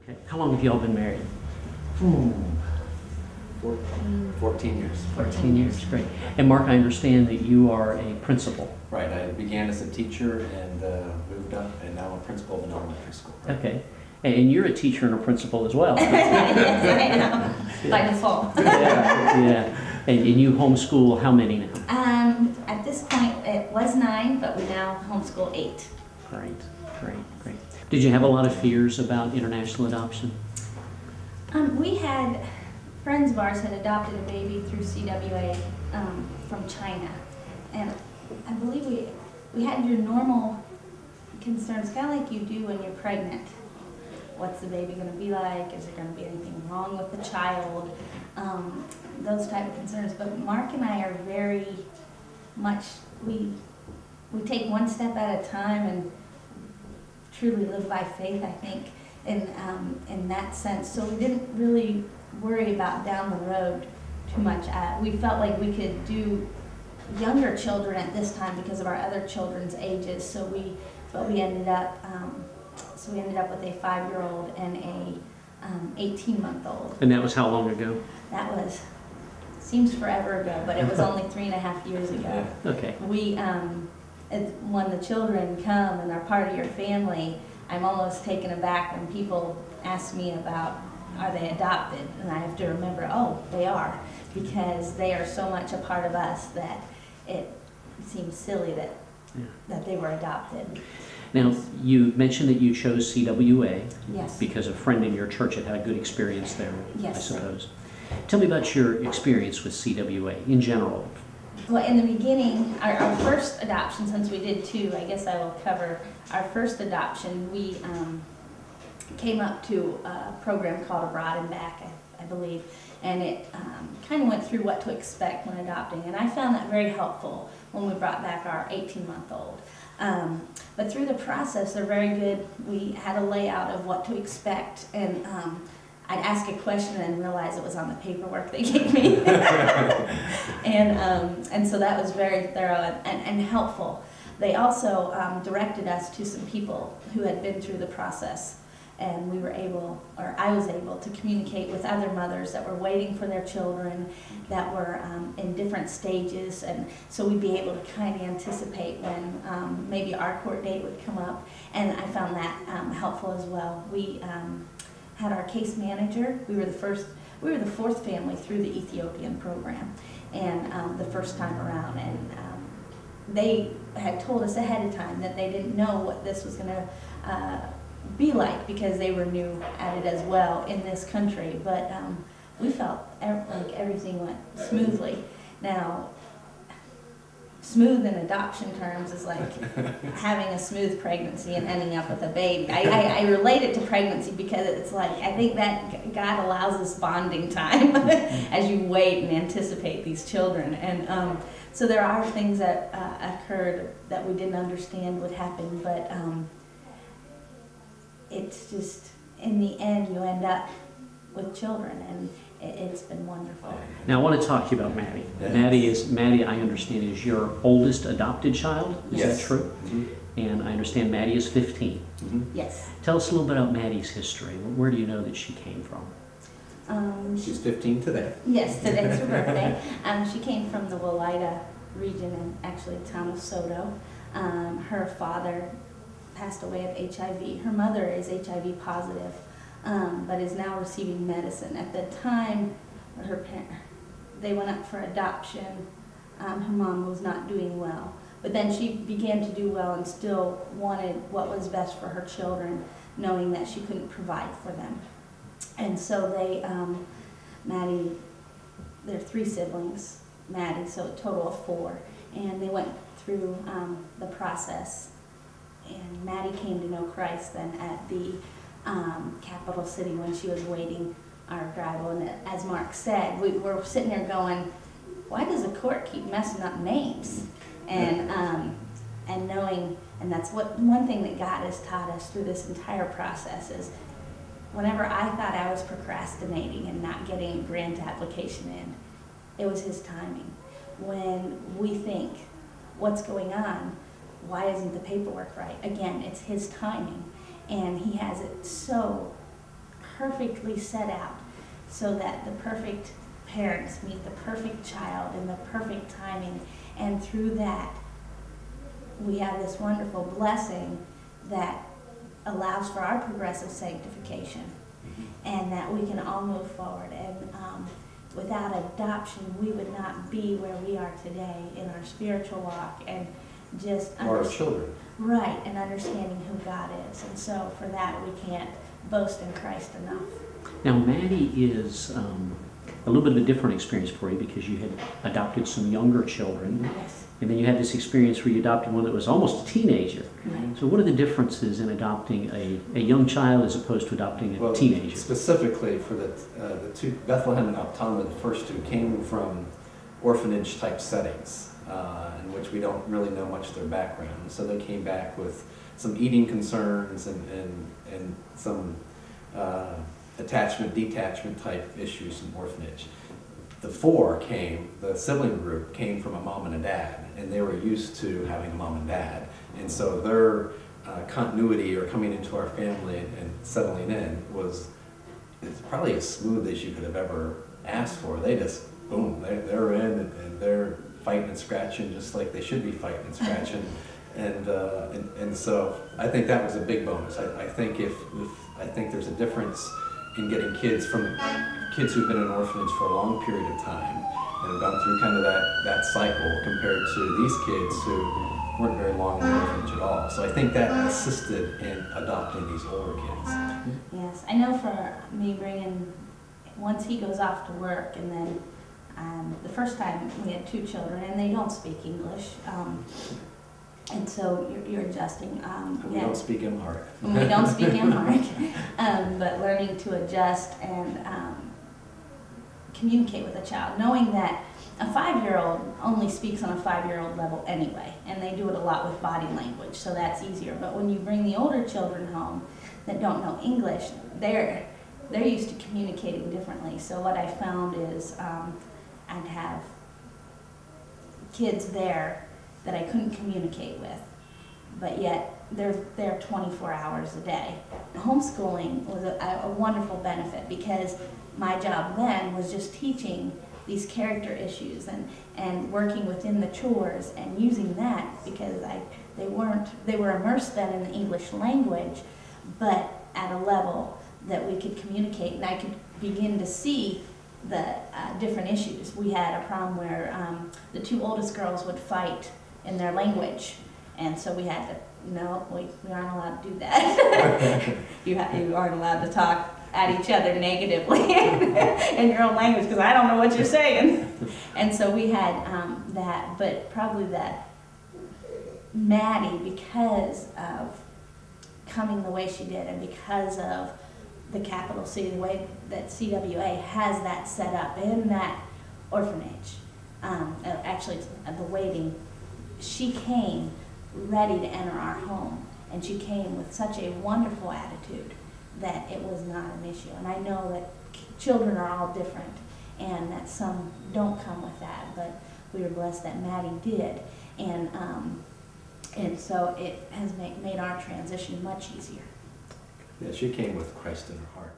Okay. How long have you all been married? 14 years. 14 years, great. And Mark, I understand that you are a principal. Right, I began as a teacher and moved up, and now I'm a principal of an elementary school. Right? Okay. And you're a teacher and a principal as well. Yes, I am. By default. Yeah. And you homeschool how many now? At this point, it was 9, but we now homeschool 8. Great. Did you have a lot of fears about international adoption? We had friends of ours had adopted a baby through CWA from China, and I believe we had your normal concerns, kind of like you do when you're pregnant. What's the baby going to be like? Is there going to be anything wrong with the child? Those type of concerns. But Mark and I are very much, we take one step at a time and truly live by faith, I think, in that sense. So we didn't really worry about down the road too much. We felt like we could do younger children at this time because of our other children's ages. So we ended up with a 5-year-old and a 18-month-old. And that was how long ago? That was, seems forever ago, but it was only 3.5 years ago. Okay. When the children come and are part of your family, I'm almost taken aback when people ask me about, are they adopted? And I have to remember, oh, they are, because they are so much a part of us that it seems silly that they were adopted. Now, you mentioned that you chose CWA. Yes. Because a friend in your church had a good experience there, yes, I suppose. Tell me about your experience with CWA in general. Well, in the beginning, our first adoption, since we did 2, I guess I will cover our first adoption. We came up to a program called Abroad and Back, I believe, and it kind of went through what to expect when adopting, and I found that very helpful when we brought back our 18-month-old. But through the process, they're very good. We had a layout of what to expect, and I'd ask a question and realize it was on the paperwork they gave me. and so that was very thorough and helpful. They also directed us to some people who had been through the process, and we were able, or I was able, to communicate with other mothers that were waiting for their children, that were in different stages, and so we'd be able to kind of anticipate when maybe our court date would come up, and I found that helpful as well. We had our case manager. We were the 4th family through the Ethiopian program, and the first time around, and they had told us ahead of time that they didn't know what this was going to be like, because they were new at it as well in this country, but we felt like everything went smoothly. Now, smooth in adoption terms is like having a smooth pregnancy and ending up with a baby. I relate it to pregnancy because it's like, I think that God allows this bonding time as you wait and anticipate these children. And so there are things that occurred that we didn't understand would happen, but it's just, in the end, you end up with children, and it's been wonderful. Now, I want to talk to you about Maddie. Yes. Maddie, I understand, is your oldest adopted child. Is yes. that true? Mm-hmm. And I understand Maddie is 15. Mm-hmm. Yes. Tell us a little bit about Maddie's history. Where do you know that she came from? She's 15 today. Yes, today's her birthday. She came from the Walaita region, and actually the town of Soto. Her father passed away of HIV. Her mother is HIV positive, but is now receiving medicine. At the time they went up for adoption, her mom was not doing well. But then she began to do well and still wanted what was best for her children, knowing that she couldn't provide for them. And so they, Maddie, there are 3 siblings, Maddie, so a total of 4. And they went through the process. And Maddie came to know Christ then at the capital city when she was waiting our arrival. And as Mark said, we were sitting there going, why does the court keep messing up names? And knowing, and that's one thing that God has taught us through this entire process is, whenever I thought I was procrastinating and not getting a grant application in, it was His timing. When we think, what's going on? Why isn't the paperwork right? Again, it's His timing, and He has it so perfectly set out so that the perfect parents meet the perfect child in the perfect timing. And through that, we have this wonderful blessing that allows for our progressive sanctification, and that we can all move forward. And without adoption, we would not be where we are today in our spiritual walk, and just Or our children. right, and understanding who God is. And so for that, we can't boast in Christ enough. Now, Maddie is a little bit of a different experience for you because you had adopted some younger children. Yes. And then you had this experience where you adopted one that was almost a teenager. Right. So what are the differences in adopting a young child as opposed to adopting a teenager? Specifically for the two, Bethlehem and Optama, the first two, came from orphanage type settings in which we don't really know much of their background. So they came back with some eating concerns and some attachment, detachment type issues in orphanage. The sibling group came from a mom and a dad, and they were used to having a mom and dad. And so their continuity or coming into our family and settling in was probably as smooth as you could have ever asked for. They just, boom, they're in and they're fighting and scratching just like they should be fighting and scratching. And so I think that was a big bonus. I think I think there's a difference in getting kids who've been in orphanage for a long period of time and have gone through kind of that cycle compared to these kids who weren't very long in orphanage at all. So I think that assisted in adopting these older kids. Yes, I know for me once he goes off to work, and then the first time we had two children and they don't speak English. And so you're adjusting. We don't speak Amharic. We don't speak Amharic, but learning to adjust and communicate with a child, knowing that a 5-year-old only speaks on a 5-year-old level anyway, and they do it a lot with body language, so that's easier. But when you bring the older children home that don't know English, they're used to communicating differently. So what I found is I'd have kids there that I couldn't communicate with, but yet they're there 24 hours a day. Homeschooling was a wonderful benefit because my job then was just teaching these character issues and working within the chores and using that because they were immersed then in the English language, but at a level that we could communicate, and I could begin to see the different issues. We had a problem where the two oldest girls would fight in their language, and so we had to, no, we aren't allowed to do that. You aren't allowed to talk at each other negatively in your own language because I don't know what you're saying. And so we had that, but probably that Maddie, because of coming the way she did and because of the capital C, the way that CWA has that set up in that orphanage, actually the waiting, she came ready to enter our home, and she came with such a wonderful attitude that it was not an issue. And I know that children are all different and that some don't come with that, but we were blessed that Maddie did. And so it has made our transition much easier. Yeah, she came with Christ in her heart.